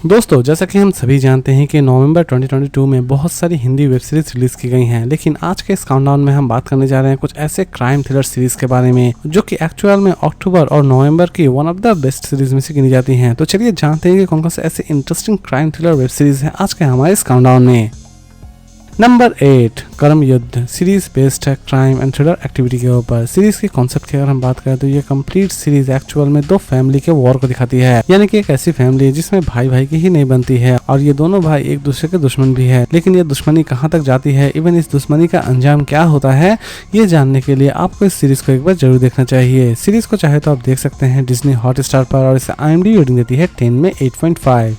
दोस्तों, जैसा कि हम सभी जानते हैं कि नवंबर 2022 में बहुत सारी हिंदी वेब सीरीज रिलीज की गई हैं, लेकिन आज के इस काउंटडाउन में हम बात करने जा रहे हैं कुछ ऐसे क्राइम थ्रिलर सीरीज के बारे में जो कि एक्चुअल में अक्टूबर और नवंबर की one of the best series में से गिनी जाती हैं। तो चलिए जानते हैं कि कौन कौन से ऐसे interesting crime thriller web series हैं आज के हमारे इस काउंटडाउन में। नंबर 8, कर्म युद्ध सीरीज बेस्ड है क्राइम एंड थ्रिलर एक्टिविटी के ऊपर। सीरीज के कॉन्सेप्ट की अगर हम बात करें तो ये कंप्लीट सीरीज एक्चुअल में दो फैमिली के वॉर को दिखाती है, यानी कि एक ऐसी फैमिली है जिसमें भाई भाई की ही नहीं बनती है और ये दोनों भाई एक दूसरे के दुश्मन भी है। लेकिन ये दुश्मनी कहाँ तक जाती है, इवन इस दुश्मनी का अंजाम क्या होता है, ये जानने के लिए आपको इस सीरीज को एक बार जरूर देखना चाहिए। सीरीज को चाहे तो आप देख सकते हैं डिज्नी हॉटस्टार पर और इसे IMDb रेटिंग देती है 10 में 8.5।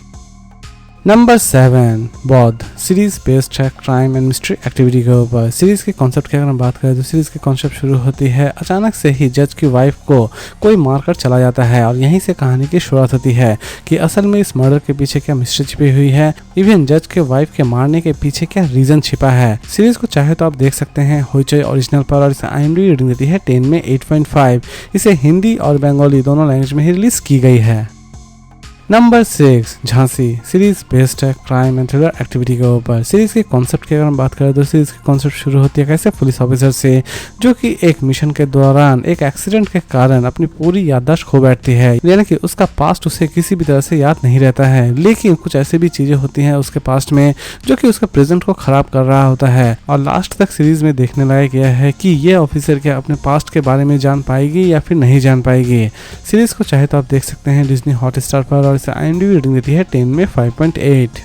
नंबर 7, बौद्ध सीरीज बेस्ड है क्राइम एंड मिस्ट्री एक्टिविटी के ऊपर। सीरीज के कॉन्सेप्ट की अगर हम बात करें तो सीरीज के कॉन्सेप्ट शुरू होती है अचानक से ही जज की वाइफ को कोई मारकर चला जाता है और यहीं से कहानी की शुरुआत होती है कि असल में इस मर्डर के पीछे क्या मिस्ट्री छिपी हुई है, इवन जज के वाइफ के मारने के पीछे क्या रीजन छिपा है। सीरीज को चाहे तो आप देख सकते हैं होइचई ओरिजिनल पर और इसे IMDb रेटिंग देती है 10 में 8.5। इसे हिंदी और बंगाली दोनों लैंग्वेज में ही रिलीज की गई है। नंबर 6, झांसी सीरीज बेस्ड है क्राइम एंड थ्रिलर एक्टिविटी के ऊपर। सीरीज के कॉन्सेप्ट की अगर हम बात करें तो सीरीज के कॉन्सेप्ट शुरू होती है कैसे पुलिस ऑफिसर से जो कि एक मिशन के दौरान एक एक्सीडेंट के कारण अपनी पूरी याददाश्त खो बैठती है, यानी कि उसका पास्ट उसे किसी भी तरह से याद नहीं रहता है, लेकिन कुछ ऐसी भी चीजें होती हैं उसके पास्ट में जो कि उसके प्रेजेंट को खराब कर रहा होता है। और लास्ट तक सीरीज में देखने लायक यह है कि ये ऑफिसर क्या अपने पास्ट के बारे में जान पाएगी या फिर नहीं जान पाएगी। सीरीज को चाहे तो आप देख सकते हैं डिज्नी हॉटस्टार पर और इसे IMDb रेटिंग देती है 10 में 5.8।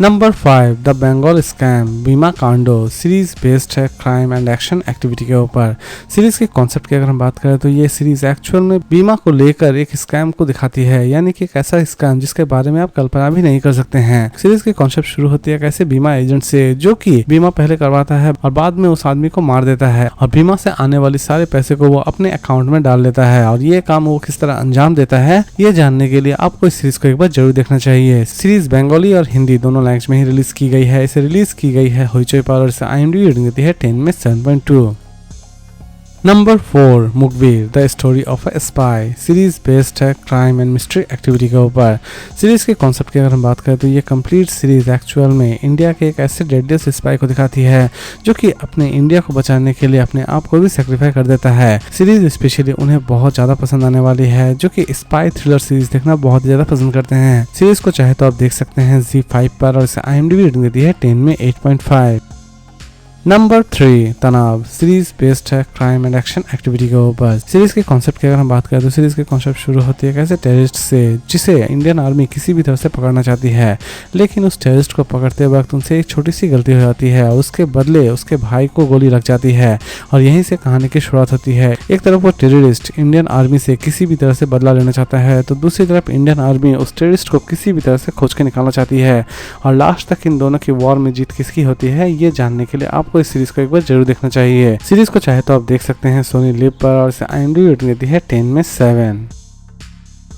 नंबर 5, द बंगाल स्कैम बीमा कांडो सीरीज बेस्ड है क्राइम एंड एक्शन एक्टिविटी के ऊपर। सीरीज के कॉन्सेप्ट की अगर हम बात करें तो ये सीरीज एक्चुअल में बीमा को लेकर एक स्कैम को दिखाती है, यानी कि एक ऐसा स्कैम जिसके बारे में आप कल्पना भी नहीं कर सकते हैं। सीरीज के कॉन्सेप्ट शुरू होती है कैसे बीमा एजेंट से जो कि बीमा पहले करवाता है और बाद में उस आदमी को मार देता है और बीमा से आने वाली सारे पैसे को वो अपने अकाउंट में डाल लेता है और ये काम वो किस तरह अंजाम देता है, ये जानने के लिए आपको इस सीरीज को एक बार जरूर देखना चाहिए। सीरीज बंगाली और हिंदी दोनों लैंग्वेज में ही रिलीज की गई है। इसे रिलीज की गई है होइचई पर और इसे IMDb रेटिंग देती है 10 में 7.2। नंबर 4, मुखबिर the story of a spy series based है क्राइम एंड मिस्ट्री एक्टिविटी के ऊपर। सीरीज के कॉन्सेप्ट की अगर हम बात करें तो ये कंप्लीट सीरीज एक्चुअल में इंडिया के एक ऐसे डेडलिस्ट स्पाई को दिखाती है जो कि अपने इंडिया को बचाने के लिए अपने आप को भी सेक्रीफाई कर देता है। सीरीज स्पेशली उन्हें बहुत ज्यादा पसंद आने वाली है जो कि स्पाई थ्रिलर सीरीज देखना बहुत ज्यादा पसंद करते हैं। सीरीज को चाहे तो आप देख सकते हैं ZEE5 पर और इसे IMDb रेटिंग देती है 10 में 8.5। नंबर 3, तनाव सीरीज बेस्ड है क्राइम एंड एक्शन एक्टिविटी के ऊपर। सीरीज के कॉन्सेप्ट की अगर हम बात करें तो सीरीज के कॉन्सेप्ट शुरू होती है कैसे टेररिस्ट से जिसे इंडियन आर्मी किसी भी तरह से पकड़ना चाहती है, लेकिन उस टेररिस्ट को पकड़ते वक्त उनसे एक छोटी सी गलती हो जाती है और उसके बदले उसके भाई को गोली लग जाती है और यहीं से कहानी की शुरुआत होती है। एक तरफ वो टेररिस्ट इंडियन आर्मी से किसी भी तरह से बदला लेना चाहता है तो दूसरी तरफ इंडियन आर्मी उस टेररिस्ट को किसी भी तरह से खोज के निकालना चाहती है और लास्ट तक इन दोनों की वॉर में जीत किसकी होती है, ये जानने के लिए आपको इस सीरीज को एक बार जरूर देखना चाहिए। सीरीज को चाहे तो आप देख सकते हैं सोनी लिव पर और इसे IMDb रेटिंग देती है 10 में 7।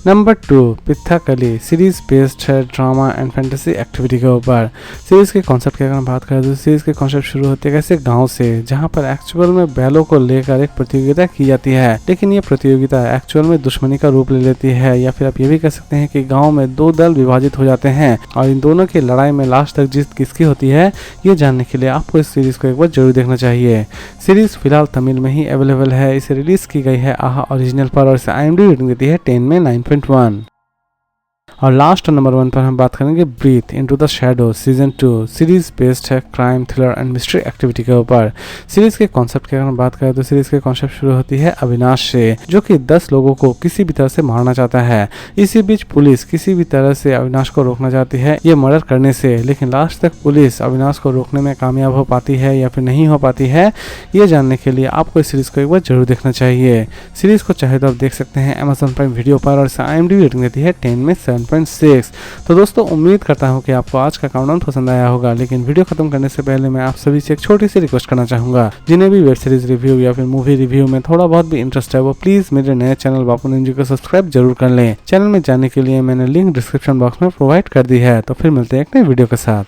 नंबर 2, पित्थाकली सीरीज बेस्ड है ड्रामा एंड फैंटेसी एक्टिविटी के ऊपर। सीरीज के कॉन्सेप्ट की अगर हम बात करें तो सीरीज के कॉन्सेप्ट शुरू होते हैं कैसे गांव से जहां पर एक्चुअल में बैलों को लेकर एक प्रतियोगिता की जाती है, लेकिन ये प्रतियोगिता एक्चुअल में दुश्मनी का रूप ले लेती है, या फिर आप ये भी कह सकते हैं कि गाँव में दो दल विभाजित हो जाते हैं और इन दोनों की लड़ाई में लास्ट तक जीत किसकी होती है, ये जानने के लिए आपको इस सीरीज को एक बार जरूर देखना चाहिए। सीरीज फिलहाल तमिल में ही अवेलेबल है। इसे रिलीज की गई है आहा ओरिजिनल पर और इसे IMDb रेटिंग देती है 10 में 9.1। और लास्ट नंबर 1 पर हम बात करेंगे breathe into the shadow season 2 series based है crime thriller and mystery activity के ऊपर। सीरीज के कॉन्सेप्ट की अगर हम बात करें तो सीरीज के कॉन्सेप्ट शुरू होती है अविनाश से जो कि 10 लोगों को किसी भी तरह से मारना चाहता है। इसी बीच पुलिस किसी भी तरह से अविनाश को रोकना चाहती है ये मर्डर करने से, लेकिन लास्ट तक पुलिस अविनाश को रोकने में कामयाब हो पाती है या फिर नहीं हो पाती है, ये जानने के लिए आपको इस सीरीज को एक बार जरूर देखना चाहिए। सीरीज को चाहे तो आप देख सकते हैं Amazon प्राइम वीडियो पर और इसे IMDb रेटिंग देती है 10 में 7.6। तो दोस्तों उम्मीद करता हूं कि आपको आज का काउंटडाउन पसंद आया होगा, लेकिन वीडियो खत्म करने से पहले मैं आप सभी से एक छोटी सी रिक्वेस्ट करना चाहूंगा। जिन्हें भी वेब सीरीज रिव्यू या फिर मूवी रिव्यू में थोड़ा बहुत भी इंटरेस्ट है वो प्लीज मेरे नए चैनल बापू निंजा को सब्सक्राइब जरूर कर लें। चैनल में जाने के लिए मैंने लिंक डिस्क्रिप्शन बॉक्स में प्रोवाइड कर दी है। तो फिर मिलते हैं एक नई वीडियो के साथ।